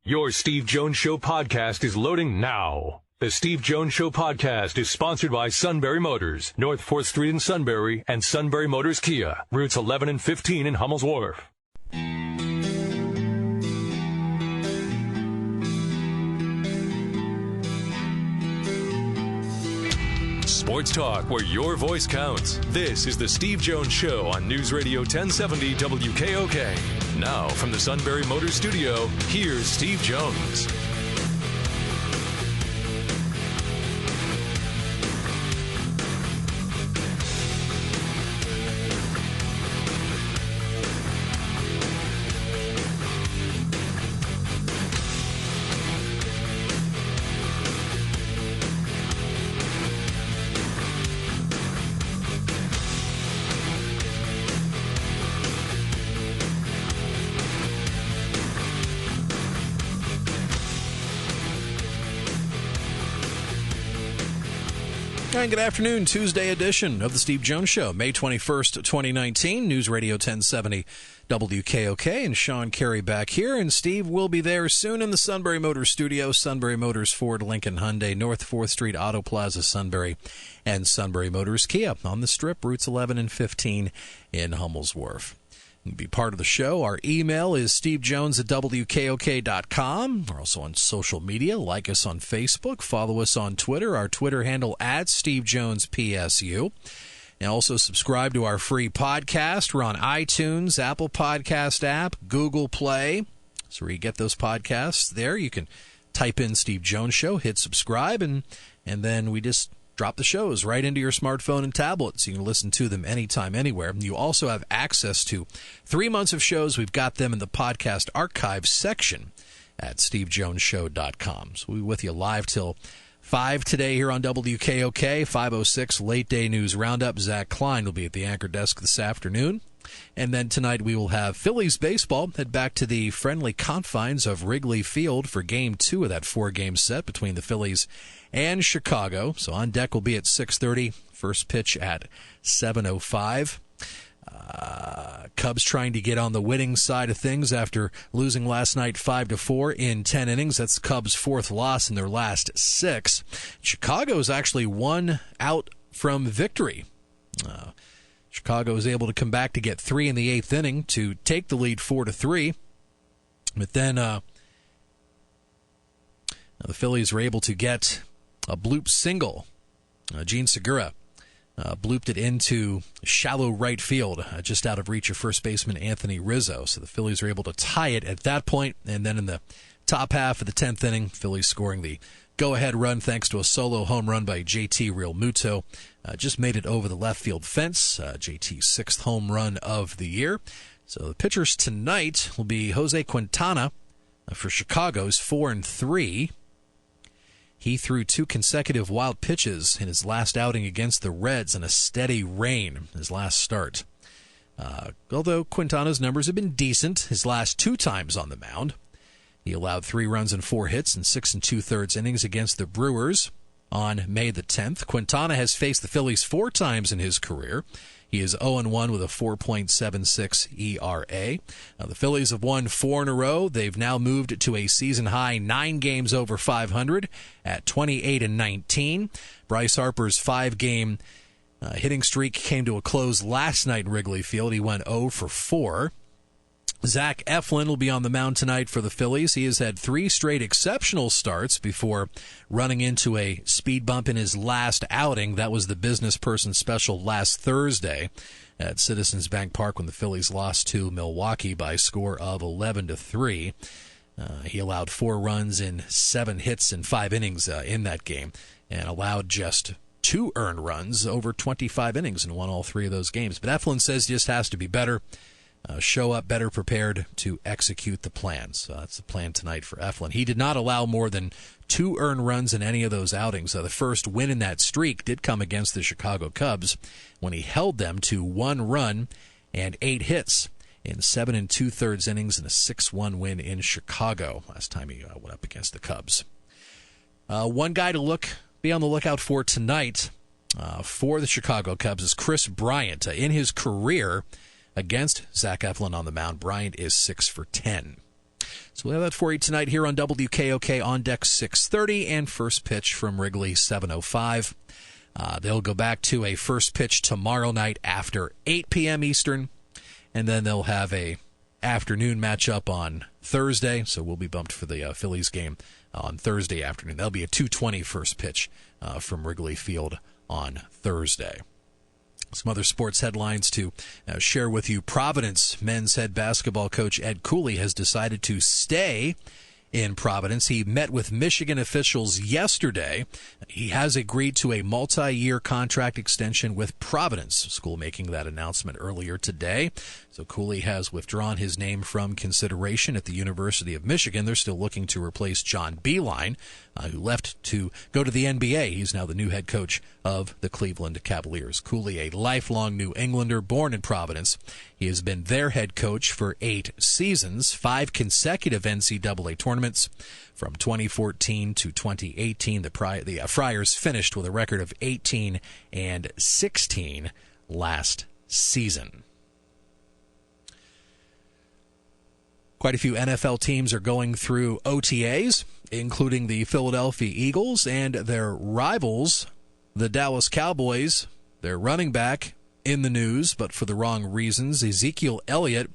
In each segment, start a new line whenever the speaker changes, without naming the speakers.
Your Steve Jones Show podcast is loading now. The Steve Jones Show podcast is sponsored by Sunbury Motors, North 4th Street in Sunbury, and Sunbury Motors Kia, routes 11 and 15 in Hummel's Wharf. Sports talk where your voice counts. This is the Steve Jones Show on News Radio 1070 WKOK. Now from the Sunbury Motors Studio, here's Steve Jones.
Good afternoon, Tuesday edition of the Steve Jones Show, May 21st, 2019, News Radio 1070 WKOK, and Sean Carey back here, and Steve will be there soon in the Sunbury Motors Studio, Sunbury Motors, Ford, Lincoln, Hyundai, North 4th Street, Auto Plaza, Sunbury, and Sunbury Motors Kia on the Strip, routes 11 and 15 in Hummel's Wharf. You can be part of the show. Our email is stevejones@wkok.com. We're also on social media. Like us on Facebook. Follow us on Twitter. Our Twitter handle @SteveJonesPSU. And also subscribe to our free podcast. We're on iTunes, Apple Podcast app, Google Play. So where you get those podcasts there, you can type in Steve Jones Show, hit subscribe, and then we just drop the shows right into your smartphone and tablet so you can listen to them anytime, anywhere. You also have access to 3 months of shows. We've got them in the podcast archive section at stevejonesshow.com. So we'll be with you live till 5 today here on WKOK, 5:06 Late Day News Roundup. Zach Klein will be at the anchor desk this afternoon. And then tonight we will have Phillies baseball head back to the friendly confines of Wrigley Field for Game 2 of that 4-game set between the Phillies and Chicago. So on deck will be at 6:30, first pitch at 7:05. Cubs trying to get on the winning side of things after losing last night 5-4 in 10 innings. That's Cubs' 4th loss in their last 6. Chicago's actually 1 out from victory. Chicago was able to come back to get 3 in the 8th inning to take the lead 4-3. But then the Phillies were able to get a bloop single. Gene Segura blooped it into shallow right field, just out of reach of first baseman Anthony Rizzo. So the Phillies were able to tie it at that point. And then in the top half of the 10th inning, Phillies scoring the go-ahead run thanks to a solo home run by JT Realmuto. Just made it over the left field fence. JT's 6th home run of the year. So the pitchers tonight will be Jose Quintana for Chicago's 4-3. He threw 2 consecutive wild pitches in his last outing against the Reds in a steady rain, his last start. Although Quintana's numbers have been decent his last 2 times on the mound. He allowed 3 runs and 4 hits in 6 2/3 innings against the Brewers on May the 10th. Quintana has faced the Phillies 4 times in his career. He is 0-1 with a 4.76 ERA. Now, the Phillies have won 4 in a row. They've now moved to a season-high 9 games over 500 at 28-19. Bryce Harper's 5-game hitting streak came to a close last night in Wrigley Field. He went 0 for 4. Zach Eflin will be on the mound tonight for the Phillies. He has had 3 straight exceptional starts before running into a speed bump in his last outing. That was the business person special last Thursday at Citizens Bank Park when the Phillies lost to Milwaukee by a score of 11-3. He allowed 4 runs in 7 hits in 5 innings in that game and allowed just 2 earned runs over 25 innings and won all 3 of those games. But Eflin says he just has to be better. Show up better prepared to execute the plan. So that's the plan tonight for Eflin. He did not allow more than 2 earned runs in any of those outings. The first win in that streak did come against the Chicago Cubs when he held them to 1 run and 8 hits in 7 2/3 innings and a 6-1 win in Chicago last time he went up against the Cubs. One guy to be on the lookout for tonight for the Chicago Cubs is Chris Bryant. In his career against Zach Eflin on the mound, Bryant is 6 for 10. So we'll have that for you tonight here on WKOK On Deck 6:30 and first pitch from Wrigley 7:05. They'll go back to a first pitch tomorrow night after 8 p.m. Eastern, and then they'll have a afternoon matchup on Thursday, so we'll be bumped for the Phillies game on Thursday afternoon. That'll be a 2:20 first pitch from Wrigley Field on Thursday. Some other sports headlines to share with you. Providence men's head basketball coach Ed Cooley has decided to stay in Providence. He met with Michigan officials yesterday. He has agreed to a multi-year contract extension with Providence, school making that announcement earlier today. So Cooley has withdrawn his name from consideration at the University of Michigan. They're still looking to replace John Beilein, who left to go to the NBA. He's now the new head coach of the Cleveland Cavaliers. Cooley, a lifelong New Englander born in Providence. He has been their head coach for 8 seasons, 5 consecutive NCAA tournaments. From 2014 to 2018, the Friars finished with a record of 18-16 last season. Quite a few NFL teams are going through OTAs, including the Philadelphia Eagles and their rivals, the Dallas Cowboys. Their running back in the news, but for the wrong reasons. Ezekiel Elliott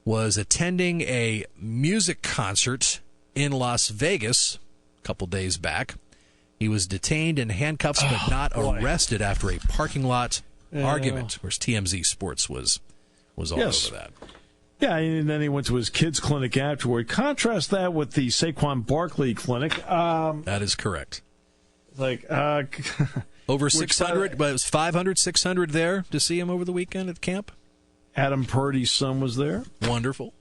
was attending a music concert in Las Vegas a couple days back. He was detained in handcuffs but not arrested after a parking lot argument. Of course, TMZ Sports was all over that.
Yeah, and then he went to his kids' clinic afterward. Contrast that with the Saquon Barkley clinic.
That is correct. Over 600, but it was 500, 600 there to see him over the weekend at camp.
Adam Purdy's son was there.
Wonderful.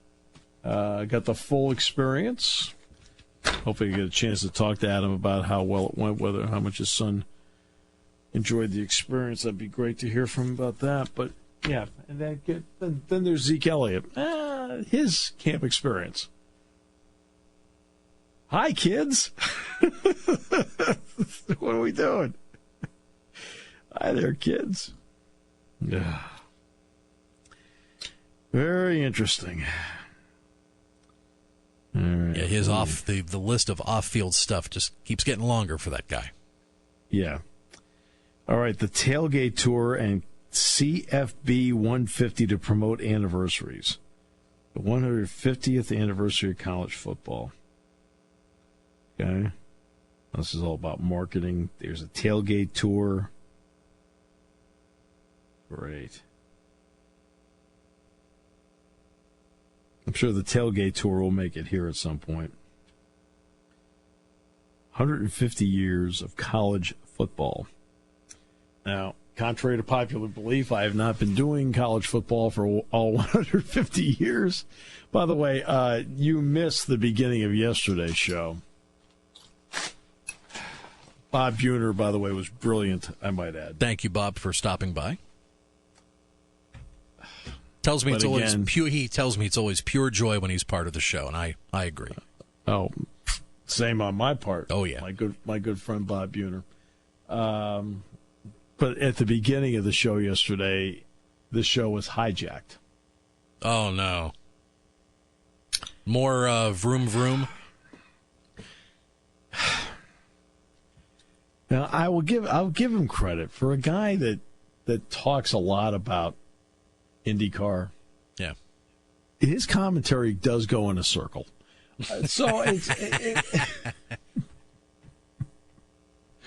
Got the full experience. Hopefully you get a chance to talk to Adam about how well it went, how much his son enjoyed the experience. That'd be great to hear from him about that. But yeah, and then there's Zeke Elliott. His camp experience. Hi, kids. What are we doing? Hi there, kids. Yeah. Very interesting. All right.
Yeah, his the list of off-field stuff just keeps getting longer for that guy.
Yeah. All right, the Tailgate Tour and CFB 150 to promote anniversaries. The 150th anniversary of college football. Okay. This is all about marketing. There's a Tailgate Tour. Great. I'm sure the Tailgate Tour will make it here at some point. 150 years of college football. Now, contrary to popular belief, I have not been doing college football for all 150 years. By the way, you missed the beginning of yesterday's show. Bob Buhner, by the way, was brilliant, I might add.
Thank you, Bob, for stopping by. Tells me he tells me it's always pure joy when he's part of the show, and I agree.
Oh, same on my part.
Oh yeah,
my good friend Bob Buhner. But at the beginning of the show yesterday, the show was hijacked.
Oh no! More vroom vroom.
Now I'll give him credit for a guy that talks a lot about IndyCar.
Yeah.
His commentary does go in a circle. So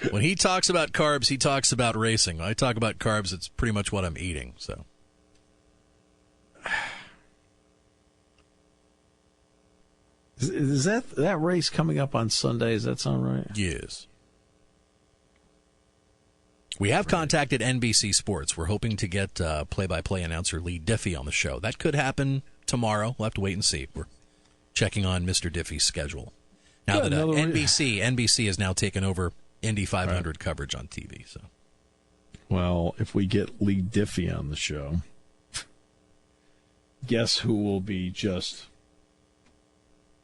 when he talks about carbs, he talks about racing. When I talk about carbs, it's pretty much what I'm eating. So
is that race coming up on Sunday? Does that sound right?
Yes. We have contacted NBC Sports. We're hoping to get play-by-play announcer Lee Diffie on the show. That could happen tomorrow. We'll have to wait and see. We're checking on Mr. Diffie's schedule. Now that NBC has now taken over Indy 500 coverage on TV. So,
well, if we get Lee Diffie on the show, guess who will be just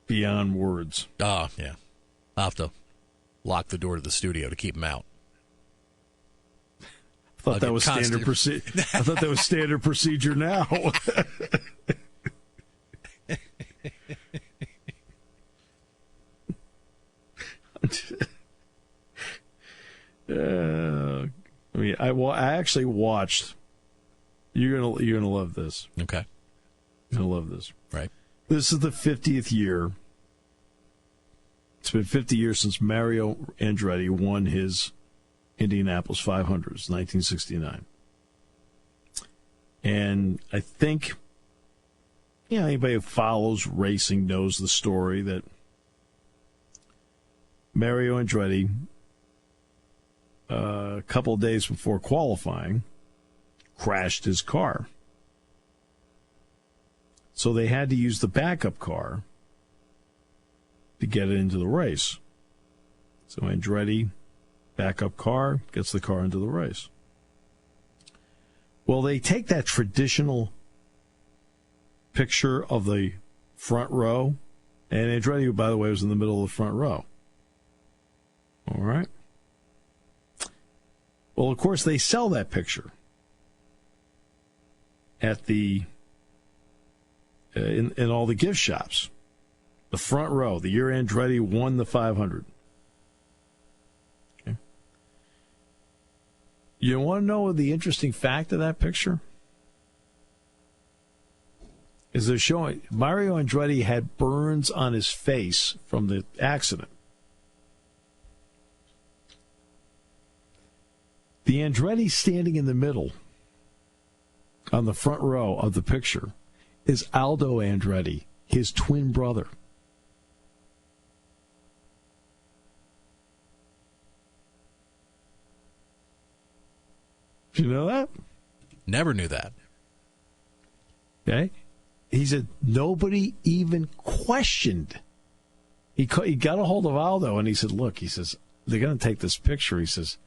beyond words?
Oh, yeah. I'll have to lock the door to the studio to keep him out.
I thought that was standard procedure. I thought that was standard procedure now. I actually watched. You're gonna love this.
Okay.
You're gonna love this.
Right.
This is the 50th year. It's been 50 years since Mario Andretti won his Indianapolis 500s, 1969. And I think, anybody who follows racing knows the story that Mario Andretti, a couple of days before qualifying, crashed his car. So they had to use the backup car to get it into the race. So Andretti, backup car, gets the car into the race. Well, they take that traditional picture of the front row, and Andretti, by the way, was in the middle of the front row. All right. Well, of course, they sell that picture at the in all the gift shops. The front row, the year Andretti won the 500. Okay. You want to know the interesting fact of that picture? Is they're showing Mario Andretti had burns on his face from the accident. The Andretti standing in the middle on the front row of the picture is Aldo Andretti, his twin brother. Did you know that?
Never knew that.
Okay. He said nobody even questioned. He got a hold of Aldo and he said, look, he says, they're going to take this picture. He says,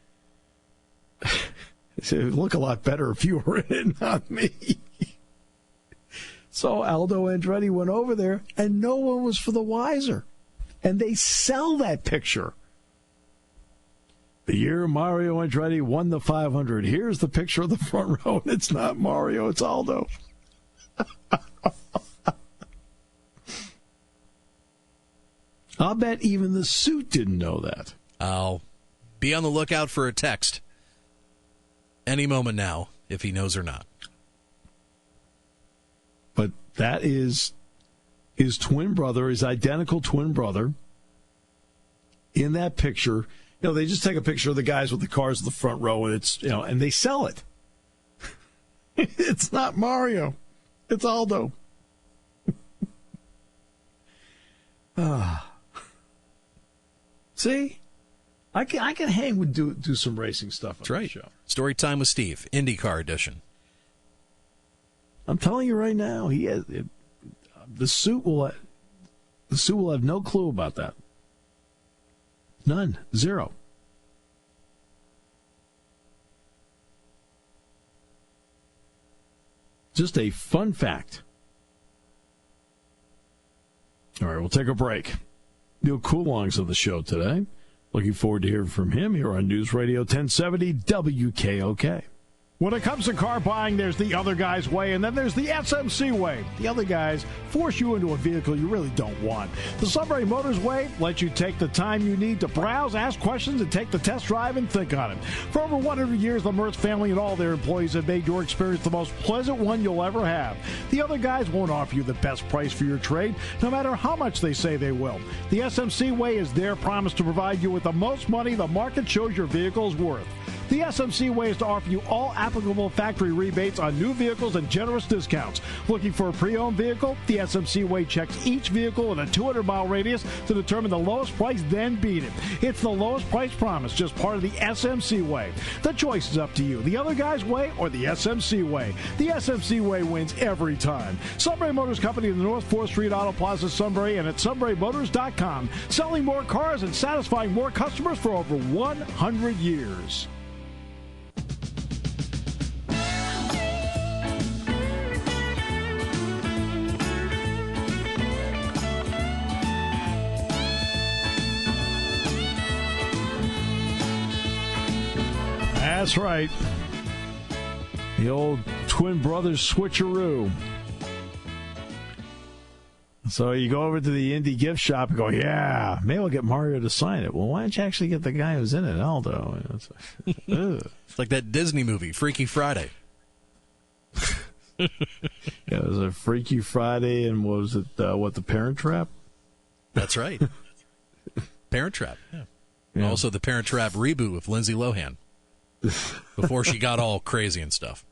it would look a lot better if you were in it, not me. So Aldo Andretti went over there, and no one was for the wiser. And they sell that picture. The year Mario Andretti won the 500. Here's the picture of the front row, and it's not Mario, it's Aldo. I'll bet even the suit didn't know that.
I'll be on the lookout for a text any moment now, if he knows or not.
But that is his twin brother, his identical twin brother, in that picture. They just take a picture of the guys with the cars in the front row, and it's and they sell it. It's not Mario, it's Aldo. See, I can hang with do some racing stuff.
That's right. Show. Storytime with Steve, IndyCar edition.
I'm telling you right now, he has the suit will have no clue about that. None. Zero. Just a fun fact. All right, we'll take a break. Neil Coolong's on the show today. Looking forward to hearing from him here on News Radio 1070 WKOK.
When it comes to car buying, there's the other guy's way, and then there's the SMC way. The other guys force you into a vehicle you really don't want. The Sunbury Motors way lets you take the time you need to browse, ask questions, and take the test drive and think on it. For over 100 years, the Mertz family and all their employees have made your experience the most pleasant one you'll ever have. The other guys won't offer you the best price for your trade, no matter how much they say they will. The SMC way is their promise to provide you with the most money the market shows your vehicle is worth. The SMC way is to offer you all applicable factory rebates on new vehicles and generous discounts. Looking for a pre-owned vehicle? The SMC way checks each vehicle in a 200-mile radius to determine the lowest price, then beat it. It's the lowest price promise, just part of the SMC way. The choice is up to you, the other guy's way or the SMC way. The SMC way wins every time. Sunbury Motors Company in the North 4th Street Auto Plaza, Sunbury, and at sunburymotors.com. Selling more cars and satisfying more customers for over 100 years.
That's right. The old twin brothers switcheroo. So you go over to the Indy gift shop and go, yeah, maybe we'll get Mario to sign it. Well, why don't you actually get the guy who's in it, Aldo?
It's like that Disney movie, Freaky Friday.
Yeah, it was a Freaky Friday, and what was it, The Parent Trap?
That's right. Parent Trap, yeah. And also the Parent Trap reboot with Lindsay Lohan before she got all crazy and stuff.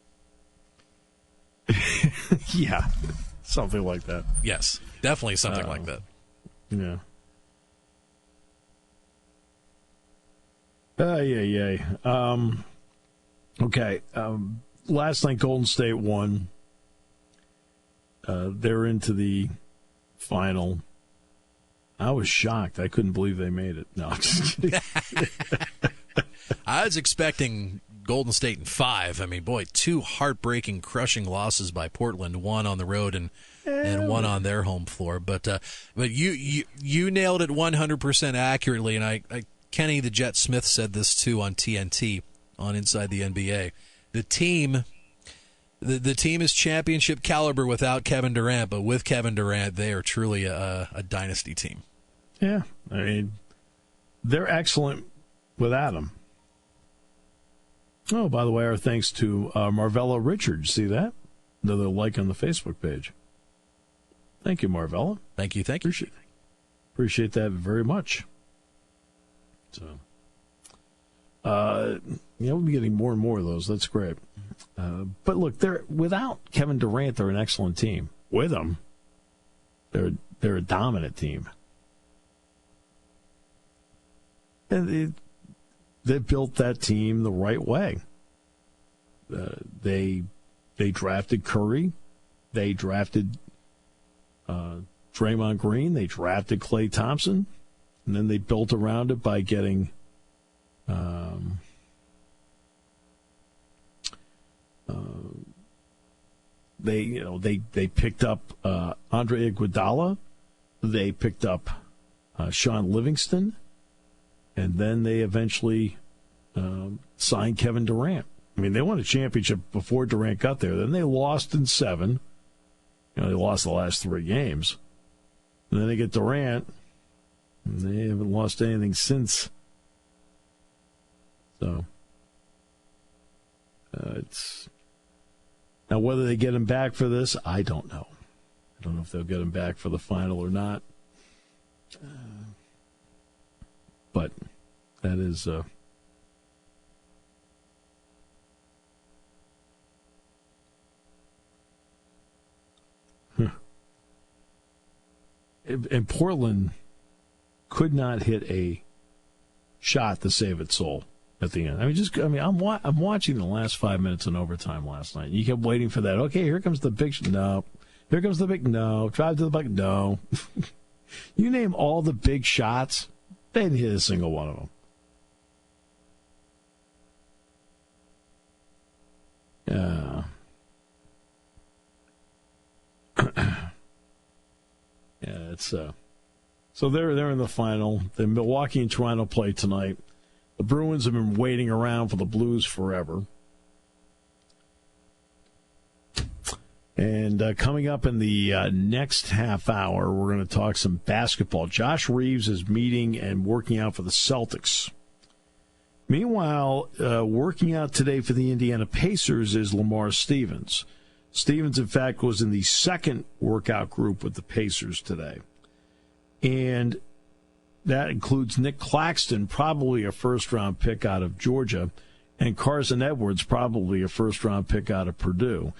Yeah, something like that.
Yes, definitely something like that.
Yeah. Okay. Last night, Golden State won. They're into the final. I was shocked. I couldn't believe they made it. No, just kidding.
I was expecting Golden State in 5. I mean, boy, 2 heartbreaking, crushing losses by Portland, one on the road and one on their home floor. But you nailed it 100% accurately, and Kenny the Jet Smith said this too on TNT on Inside the NBA. The team is championship caliber without Kevin Durant, but with Kevin Durant, they are truly a dynasty team.
Yeah, I mean, they're excellent without him. Oh, by the way, our thanks to Marvella Richards. See that? Another like on the Facebook page. Thank you, Marvella.
Thank you.
Appreciate that very much. So, we'll be getting more and more of those. That's great. But look, without Kevin Durant, they're an excellent team. With him, they're a dominant team. And they built that team the right way. They drafted Curry. They drafted Draymond Green. They drafted Klay Thompson. And then they built around it by getting they picked up Andre Iguodala. They picked up Sean Livingston. And then they eventually signed Kevin Durant. I mean, they won a championship before Durant got there. Then they lost in 7. They lost the last 3 games. And then they get Durant. And they haven't lost anything since. So, it's... Now, whether they get him back for this, I don't know. I don't know if they'll get him back for the final or not. But that is... And Portland could not hit a shot to save its soul at the end. I'm watching the last 5 minutes in overtime last night. You kept waiting for that. Okay, here comes the big no. Here comes the big no. Drive to the bucket, no. You name all the big shots, they didn't hit a single one of them. Yeah, it's so they're in the final. The Milwaukee and Toronto play tonight. The Bruins have been waiting around for the Blues forever. And coming up in the next half hour, we're going to talk some basketball. Josh Reeves is meeting and working out for the Celtics. Meanwhile, working out today for the Indiana Pacers is Lamar Stevens. Stevens, in fact, was in the second workout group with the Pacers today. And that includes Nick Claxton, probably a first-round pick out of Georgia, and Carson Edwards, probably a first-round pick out of Purdue.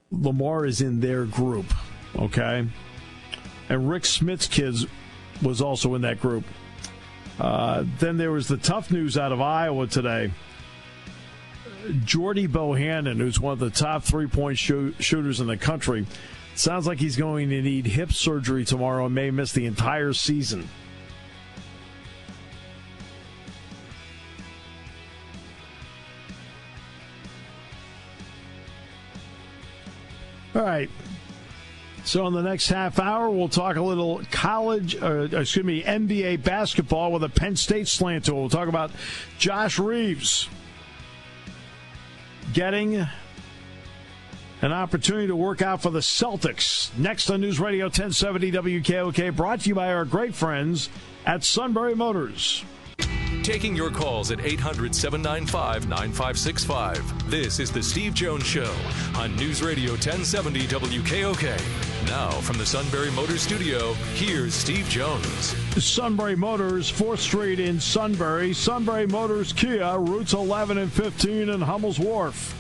Lamar is in their group, okay? And Rick Smith's kids was also in that group. Then there was the tough news out of Iowa today. Jordy Bohannon, who's one of the top three-point shooters in the country, sounds like he's going to need hip surgery tomorrow and may miss the entire season. All right. So in the next half hour, we'll talk a little NBA basketball with a Penn State slant to it. We'll talk about Josh Reeves getting
An opportunity to work out for the Celtics. Next on News Radio 1070 WKOK, brought to you by our great friends at Sunbury Motors.
Taking your calls at 800-795-9565. This is the Steve Jones Show on News Radio 1070 WKOK. Now, from the Sunbury Motors studio, here's Steve Jones.
Sunbury Motors, 4th Street in Sunbury. Sunbury Motors Kia, routes 11 and 15 in Hummel's Wharf.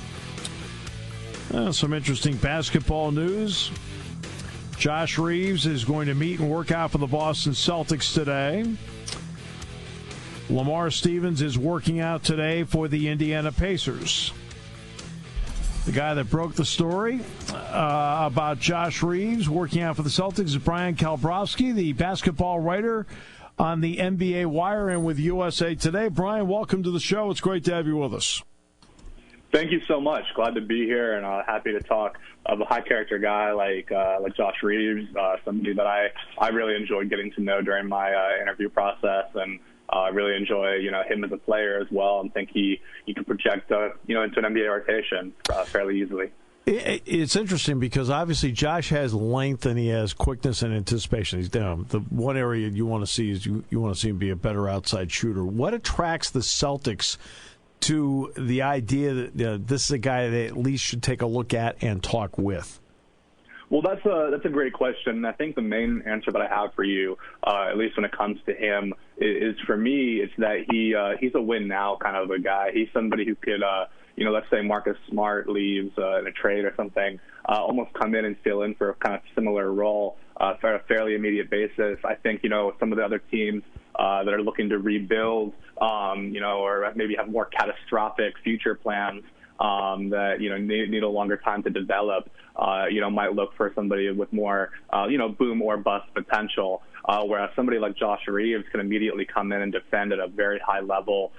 Some interesting basketball news. Josh Reeves is going to meet and work out for the Boston Celtics today. Lamar Stevens is working out today for the Indiana Pacers. The guy that broke the story about Josh Reeves working out for the Celtics is Bryan Kalbrosky, the basketball writer on the NBA Wire and with USA Today. Brian, welcome to the show. It's great to have you with us.
Thank you so much. Glad to be here, and happy to talk of a high-character guy like Josh Reeves, somebody that I really enjoyed getting to know during my interview process, and I really enjoy him as a player as well, and think he can project into an NBA rotation fairly easily.
It's interesting because obviously Josh has length and he has quickness and anticipation. He's down. The one area you want to see is you want to see him be a better outside shooter. What attracts the Celtics to the idea that this is a guy they at least should take a look at and talk with?
Well, that's a great question. I think the main answer that I have for you, at least when it comes to him, is for me, it's that he's a win now kind of a guy. He's somebody who could, let's say Marcus Smart leaves in a trade or something, almost come in and fill in for a kind of similar role for a fairly immediate basis. I think, some of the other teams that are looking to rebuild, or maybe have more catastrophic future plans that, need a longer time to develop, might look for somebody with more, boom or bust potential. Whereas somebody like Josh Reeves can immediately come in and defend at a very high level,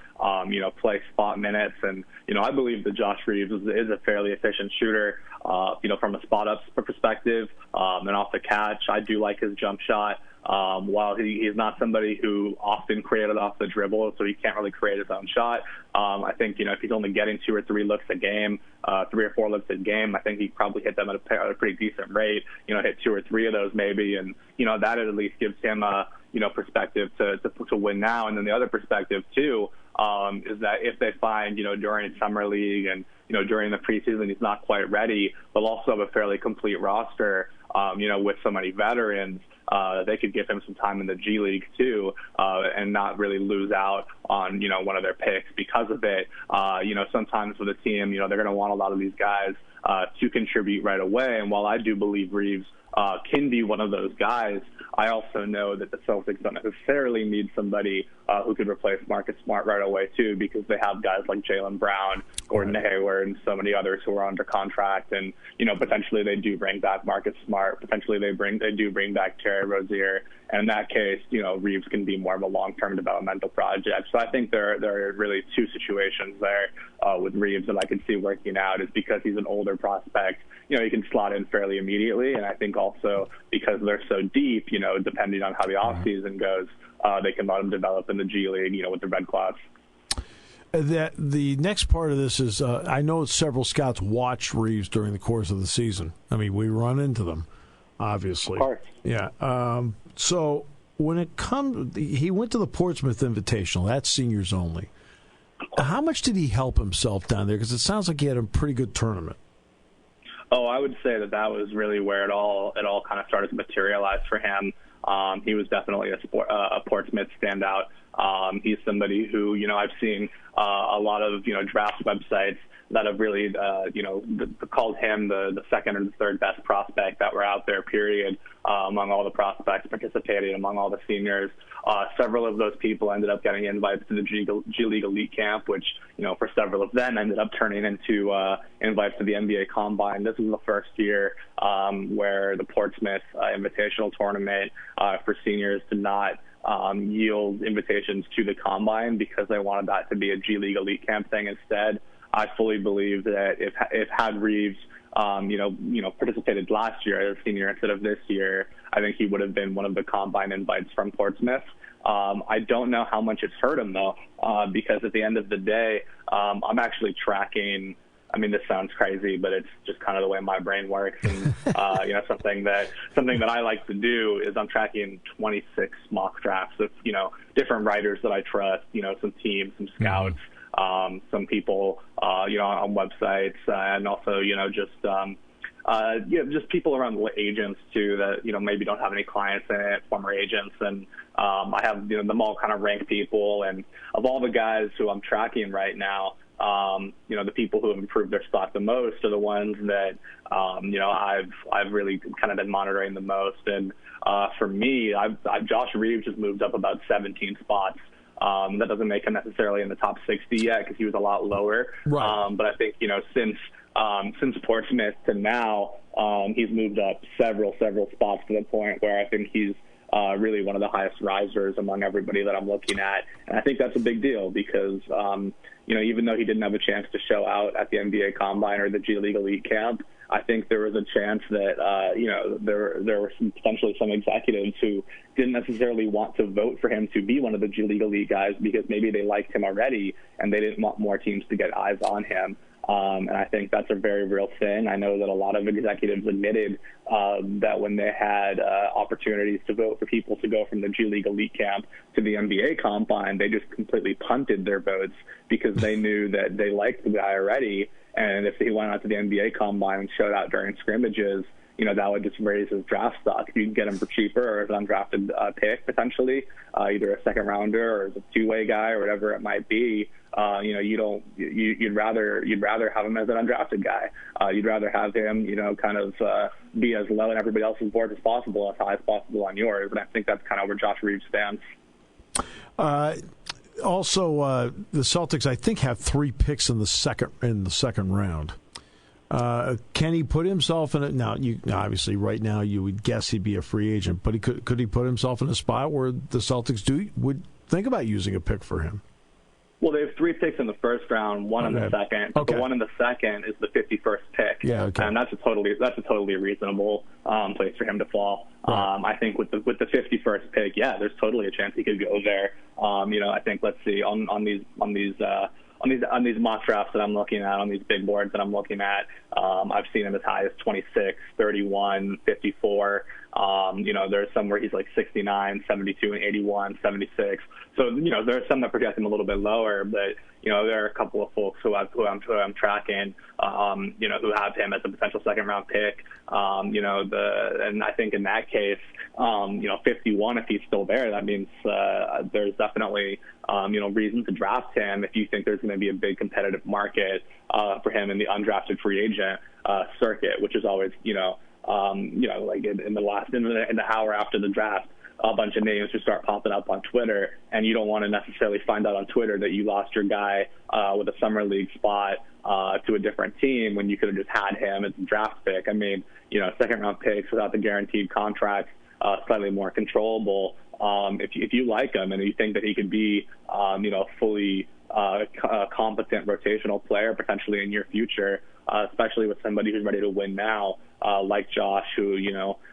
play spot minutes. And, I believe that Josh Reeves is a fairly efficient shooter, from a spot-up perspective and off the catch. I do like his jump shot. While he's not somebody who often created off the dribble, so he can't really create his own shot. I think, if he's only getting 2 or 3 looks a game, 3 or 4 looks a game, I think he probably hit them at a pretty decent rate, hit 2 or 3 of those maybe. And, that at least gives him a, perspective to win now. And then the other perspective, too, is that if they find, during summer league and, during the preseason he's not quite ready, they'll also have a fairly complete roster, with so many veterans. They could give him some time in the G League, too, and not really lose out on, one of their picks because of it. Sometimes with a team, they're going to want a lot of these guys to contribute right away. And while I do believe Reeves can be one of those guys, I also know that the Celtics don't necessarily need somebody who could replace Marcus Smart right away, too, because they have guys like Jaylen Brown, Gordon Hayward, and so many others who are under contract. And, potentially they do bring back Marcus Smart. Potentially they do bring back Terry Rozier. And in that case, Reeves can be more of a long-term developmental project. So I think there are really 2 situations there with Reeves that I could see working out. Is because he's an older prospect, he can slot in fairly immediately. And I think also because they're so deep, depending on how the offseason goes, they can let him develop in the G League, with the Red Claws.
The next part of this is I know several scouts watch Reeves during the course of the season. I mean, we run into them, obviously.
Of course.
Yeah. So when it comes, he went to the Portsmouth Invitational. That's seniors only. How much did he help himself down there? Because it sounds like he had a pretty good tournament.
Oh, I would say that was really where it all kind of started to materialize for him. He was definitely a Portsmouth standout. He's somebody who, I've seen a lot of, draft websites that have really, called him the second or the third best prospect that were out there, period, among all the prospects participating, among all the seniors. Several of those people ended up getting invites to the G League Elite Camp, which, for several of them ended up turning into invites to the NBA Combine. This was the first year where the Portsmouth Invitational Tournament for seniors did not yield invitations to the Combine because they wanted that to be a G League Elite Camp thing instead. I fully believe that if had Reeves, participated last year as a senior instead of this year, I think he would have been one of the Combine invites from Portsmouth. I don't know how much it's hurt him, though, because at the end of the day, I'm actually tracking I mean, this sounds crazy, but it's just kind of the way my brain works. And, something that I like to do is I'm tracking 26 mock drafts of, different writers that I trust, some teams, some scouts, some people, on websites, and also, just people around agents too that, maybe don't have any clients in it, former agents. And I have, them all kind of rank people. And of all the guys who I'm tracking right now, the people who have improved their stock the most are the ones that, I've really kind of been monitoring the most. And for me, Josh Reeves just moved up about 17 spots. That doesn't make him necessarily in the top 60 yet because he was a lot lower.
Right.
But I think, since Portsmouth to now, he's moved up several spots to the point where I think he's really one of the highest risers among everybody that I'm looking at. And I think that's a big deal because, even though he didn't have a chance to show out at the NBA Combine or the G League Elite Camp, I think there was a chance that, there were potentially some executives who didn't necessarily want to vote for him to be one of the G League Elite guys because maybe they liked him already and they didn't want more teams to get eyes on him. And I think that's a very real thing. I know that a lot of executives admitted that when they had opportunities to vote for people to go from the G League Elite Camp to the NBA Combine, they just completely punted their votes because they knew that they liked the guy already. And if he went out to the NBA Combine and showed out during scrimmages, that would just raise his draft stock. If you can get him for cheaper or as an undrafted pick, potentially, either a second rounder or as a two-way guy or whatever it might be, you'd rather have him as an undrafted guy. You'd rather have him, be as low on everybody else's board as possible, as high as possible on yours. And I think that's kind of where Josh Reeves stands.
Also, the Celtics, I think, have 3 picks in the second round. Can he put himself in it? Now, obviously, right now, you would guess he'd be a free agent, but could he put himself in a spot where the Celtics would think about using a pick for him?
Well, they have 3 picks in the first round, one in the second.
Okay.
The one in the second is the 51st pick.
Yeah, okay.
And that's a totally reasonable place for him to fall.
Right.
I think with the 51st pick, there's totally a chance he could go there. I think let's see on these mock drafts that I'm looking at, on these big boards that I'm looking at, I've seen him as high as 26, 31, 54. There's some where he's like 69, 72, and 81, 76. So, there are some that project him a little bit lower, but, there are a couple of folks who I'm tracking, who have him as a potential second-round pick. And I think in that case, 51, if he's still there, that means there's definitely, reason to draft him if you think there's going to be a big competitive market for him in the undrafted free agent circuit, which is always, in the hour after the draft, a bunch of names just start popping up on Twitter, and you don't want to necessarily find out on Twitter that you lost your guy with a summer league spot to a different team when you could have just had him as a draft pick. I mean, second-round picks without the guaranteed contract, slightly more controllable. If you like him and you think that he could be, fully competent rotational player potentially in your future, especially with somebody who's ready to win now, like Josh, who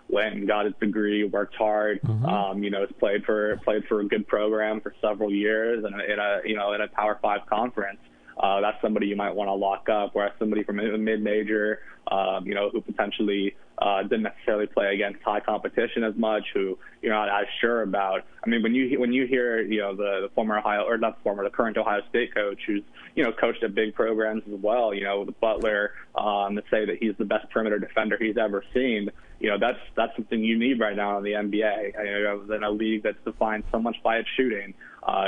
went and got his degree, worked hard, has played for a good program for several years, and in a Power 5 conference. That's somebody you might want to lock up. Whereas somebody from a mid-major, who potentially didn't necessarily play against high competition as much, who you're not as sure about. I mean, when you hear the the current Ohio State coach, who's coached at big programs as well, with Butler, to say that he's the best perimeter defender he's ever seen. That's something you need right now in the NBA. In a league that's defined so much by its shooting,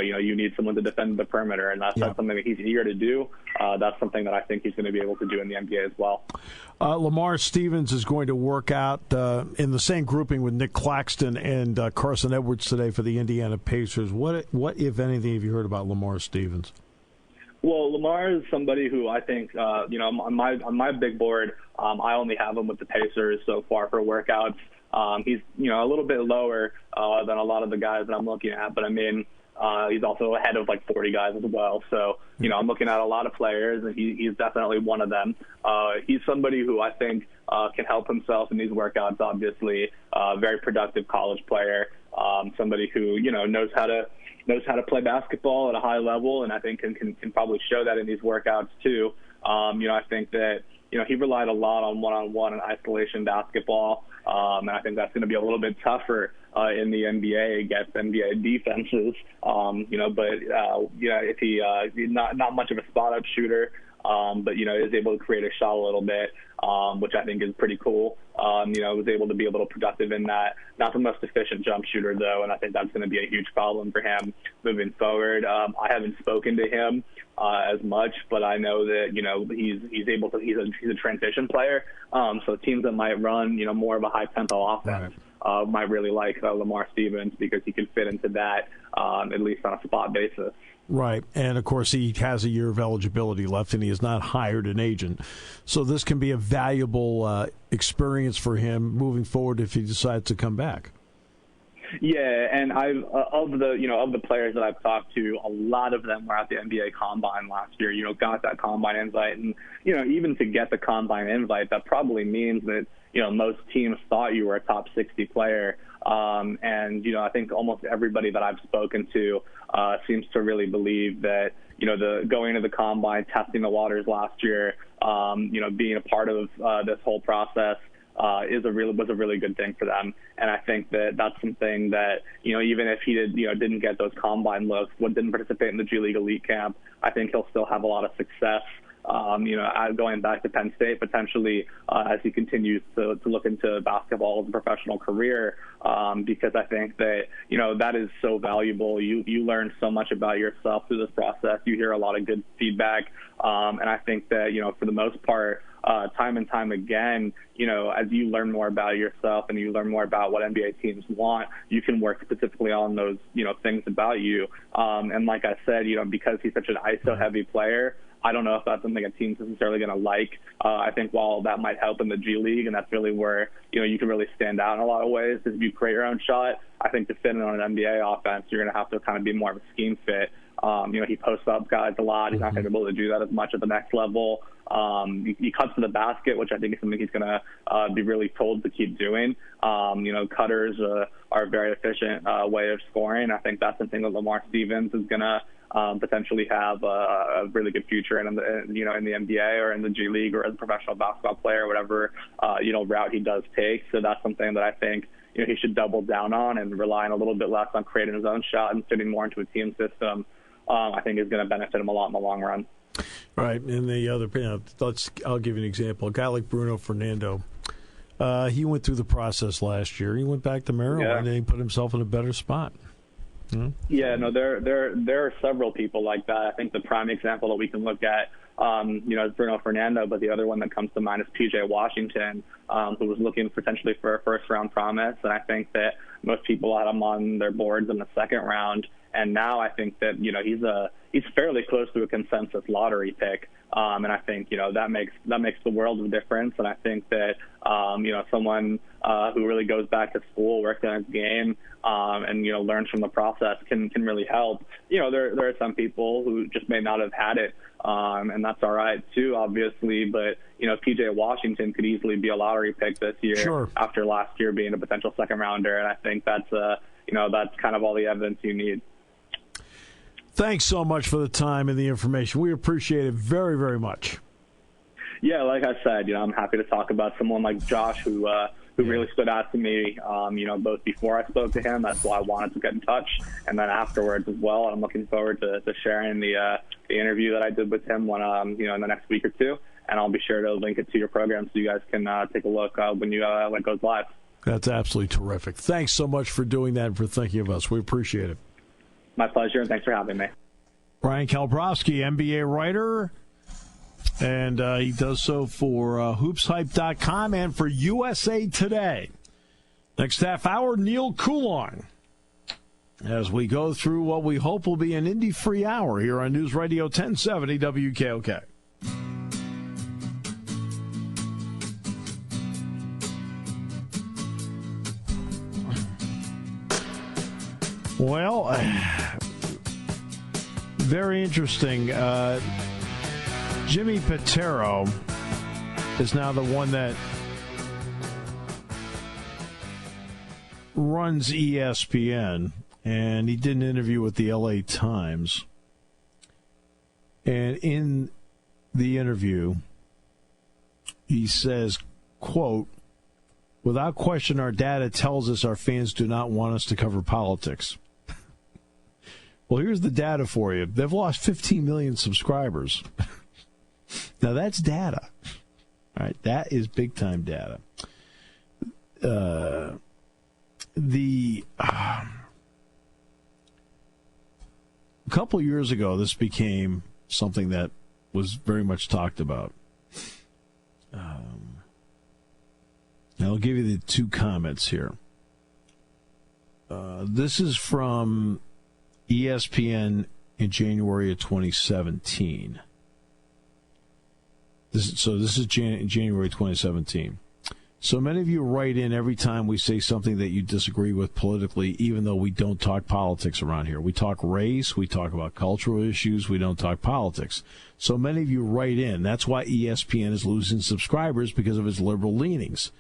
you need someone to defend the perimeter, and that's not something that he's eager to do. That's something that I think he's going to be able to do in the NBA as well.
Lamar Stevens is going to work out in the same grouping with Nick Claxton and Carson Edwards today for the Indiana Pacers. What, if anything, have you heard about Lamar Stevens?
Well, Lamar is somebody who I think, on my big board, I only have him with the Pacers so far for workouts. He's, a little bit lower than a lot of the guys that I'm looking at, but I mean, he's also ahead of like 40 guys as well. So, I'm looking at a lot of players, and he's definitely one of them. He's somebody who I think can help himself in these workouts, obviously. Very productive college player, somebody who, knows how to play basketball at a high level, and I think can probably show that in these workouts too. I think that, he relied a lot on one-on-one and isolation basketball, and I think that's going to be a little bit tougher in the NBA against NBA defenses. If he's not much of a spot-up shooter, but is able to create a shot a little bit, which I think is pretty cool. Was able to be a little productive in that. Not the most efficient jump shooter, though, and I think that's going to be a huge problem for him moving forward. I haven't spoken to him as much, but I know that he's a transition player. So teams that might run more of a high tempo offense might really like Lamar Stevens, because he can fit into that at least on a spot basis.
Right. And, of course, he has a year of eligibility left, and he has not hired an agent. So this can be a valuable experience for him moving forward if he decides to come back.
Yeah, and of the players that I've talked to, a lot of them were at the NBA Combine last year, got that Combine invite. And, even to get the Combine invite, that probably means that, most teams thought you were a top 60 player. I think almost everybody that I've spoken to seems to really believe that, the going to the Combine, testing the waters last year, being a part of this whole process was a really good thing for them. And I think that that's something that, even if he didn't get those Combine looks, didn't participate in the G League Elite Camp, I think he'll still have a lot of success. Going back to Penn State potentially as he continues to look into basketball as a professional career, because I think that, that is so valuable. You learn so much about yourself through this process. You hear a lot of good feedback. And I think that, for the most part, time and time again, as you learn more about yourself and you learn more about what NBA teams want, you can work specifically on those, things about you. And like I said, because he's such an ISO-heavy player, I don't know if that's something a team's necessarily going to like. I think while that might help in the G League, and that's really where, you can really stand out in a lot of ways, is if you create your own shot, I think to fit in on an NBA offense, you're going to have to kind of be more of a scheme fit. He posts up guys a lot. He's not going to be able to do that as much at the next level. He cuts to the basket, which I think is something he's going to be really told to keep doing. Cutters are a very efficient way of scoring. I think that's something that Lamar Stevens is going to potentially have a really good future in the NBA or in the G League or as a professional basketball player, whatever route he does take. So that's something that I think he should double down on, and relying a little bit less on creating his own shot and fitting more into a team system. I think is going to benefit him a lot in the long run.
Right, and the other, I'll give you an example. A guy like Bruno Fernando, he went through the process last year. He went back to Maryland and he put himself in a better spot. Mm-hmm. Yeah, no,
there are several people like that. I think the prime example that we can look at, is Bruno Fernando, but the other one that comes to mind is P.J. Washington, who was looking potentially for a first-round promise, and I think that most people had him on their boards in the second round. And now I think that, he's fairly close to a consensus lottery pick. And I think, that makes the world of difference. And I think that, someone who really goes back to school, works on his game, and, learns from the process can really help. There are some people who just may not have had it. And that's all right, too, obviously. But, P.J. Washington could easily be a lottery pick this year after last year being a potential second rounder. And I think that's kind of all the evidence you need.
Thanks so much for the time and the information. We appreciate it very, very much.
Yeah, like I said, I'm happy to talk about someone like Josh who really stood out to me, both before I spoke to him. That's why I wanted to get in touch, and then afterwards as well. And I'm looking forward to sharing the interview that I did with him when in the next week or two. And I'll be sure to link it to your program so you guys can take a look when it goes live.
That's absolutely terrific. Thanks so much for doing that and for thinking of us. We appreciate it.
My pleasure, and thanks for having me.
Bryan Kalbrosky, NBA writer, and he does so for hoopshype.com and for USA Today. Next half hour, Neil Coulon, as we go through what we hope will be an Indy-free hour here on News Radio 1070 WKOK. Well, very interesting. Jimmy Pitero is now the one that runs ESPN, and he did an interview with the LA Times. And in
the interview, he says, quote, "Without question, our data tells us our fans do not want us to cover politics." Well, here's the data for you. They've lost 15 million subscribers. Now, that's data. All right, that is big-time data. A couple years ago, this became something that was very much talked about. I'll give you the two comments here. This is from ESPN in January of 2017. This is January 2017. "So many of you write in every time we say something that you disagree with politically, even though we don't talk politics around here. We talk race, we talk about cultural issues, we don't talk politics. So many of you write in. That's why ESPN is losing subscribers, because of its liberal leanings.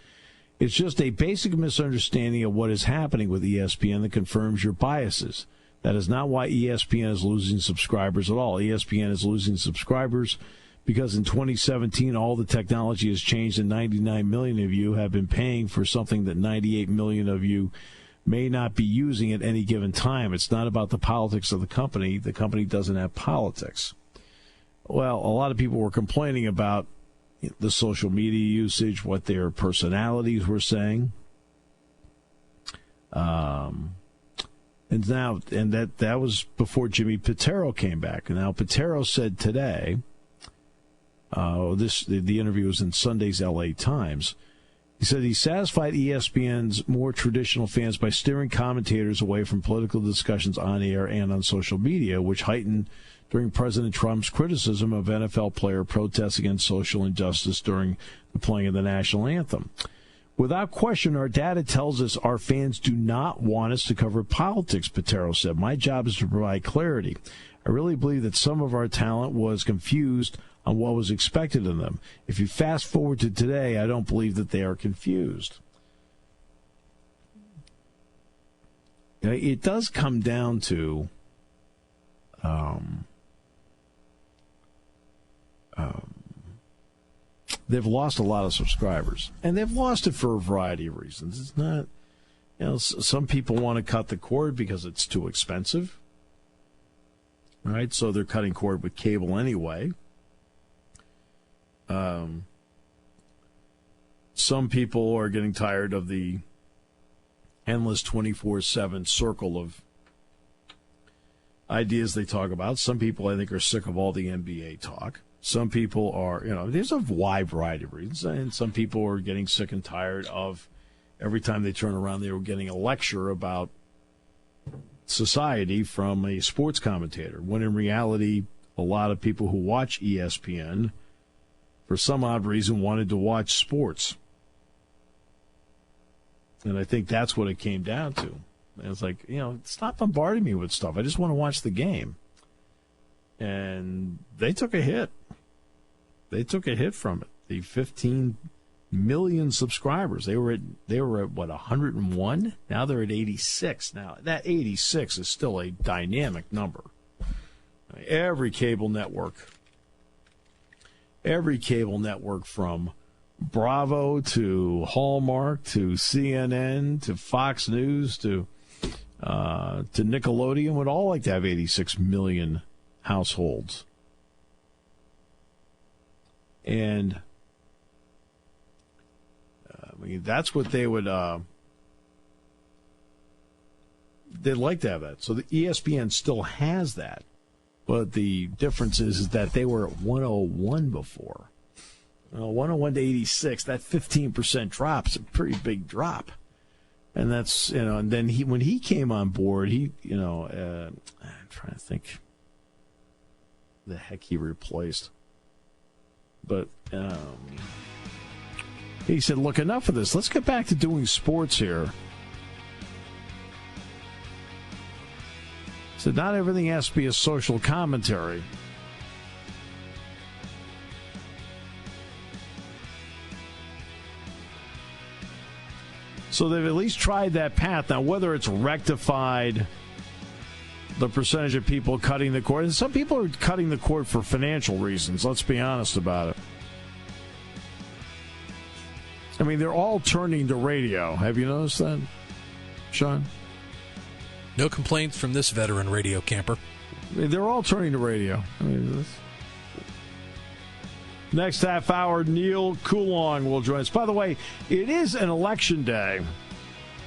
It's just a basic misunderstanding of what is happening with ESPN that confirms your biases. That is not why ESPN is losing subscribers at all. ESPN is losing subscribers because in 2017, all the technology has changed and 99 million of you have been paying for something that 98 million of you may not be using at any given time. It's not about the politics of the company. The company doesn't have politics." Well, a lot of people were complaining about the social media usage, what their personalities were saying. And that was before Jimmy Pitaro came back. And now Pitaro said today, the interview was in Sunday's LA Times. He said he satisfied ESPN's more traditional fans by steering commentators away from political discussions on air and on social media, which heightened during President Trump's criticism of NFL player protests against social injustice during the playing of the national anthem. "Without question, our data tells us our fans do not want us to cover politics," Pitaro said. "My job is to provide clarity. I really believe that some of our talent was confused on what was expected of them. If you fast forward to today, I don't believe that they are confused." It does come down to they've lost a lot of subscribers, and they've lost it for a variety of reasons. It's not, some people want to cut the cord because it's too expensive, right? So they're cutting cord with cable anyway. Some people are getting tired of the endless 24/7 circle of ideas they talk about. Some people, I think, are sick of all the NBA talk. Some people are, there's a wide variety of reasons. And some people are getting sick and tired of every time they turn around, they were getting a lecture about society from a sports commentator, when in reality, a lot of people who watch ESPN, for some odd reason, wanted to watch sports. And I think that's what it came down to. And it's like, stop bombarding me with stuff. I just want to watch the game. And they took a hit. They took a hit from it. The 15 million subscribers. They were at what, 101? Now they're at 86. Now that 86 is still a dynamic number. Every cable network from Bravo to Hallmark to CNN to Fox News to Nickelodeon would all like to have 86 million households. And that's what they would they'd like to have that. So the ESPN still has that. But the difference is that they were at 101 before. 101 to 86, that 15% drop is a pretty big drop. And that's, and then when he came on board, I'm trying to think the heck he replaced. But he said, look, enough of this. Let's get back to doing sports here. So not everything has to be a social commentary. So they've at least tried that path. Now, whether it's rectified
the percentage of people cutting the cord. And some people are cutting the cord for financial reasons. Let's be honest about it. I mean, they're all turning to radio. Have you noticed that, Sean?
No complaints from this veteran radio camper.
They're all turning to radio. I mean, next half hour, Neil Coolong will join us. By the way, it is an election day,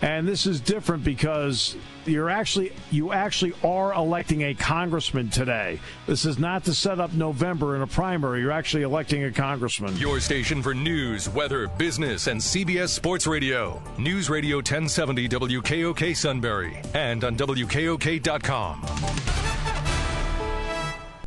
and this is different because you actually are electing a congressman today. This is not to set up November in a primary. You're actually electing a congressman.
Your station for news, weather, business, and CBS Sports Radio. News Radio 1070 WKOK Sunbury and on WKOK.com.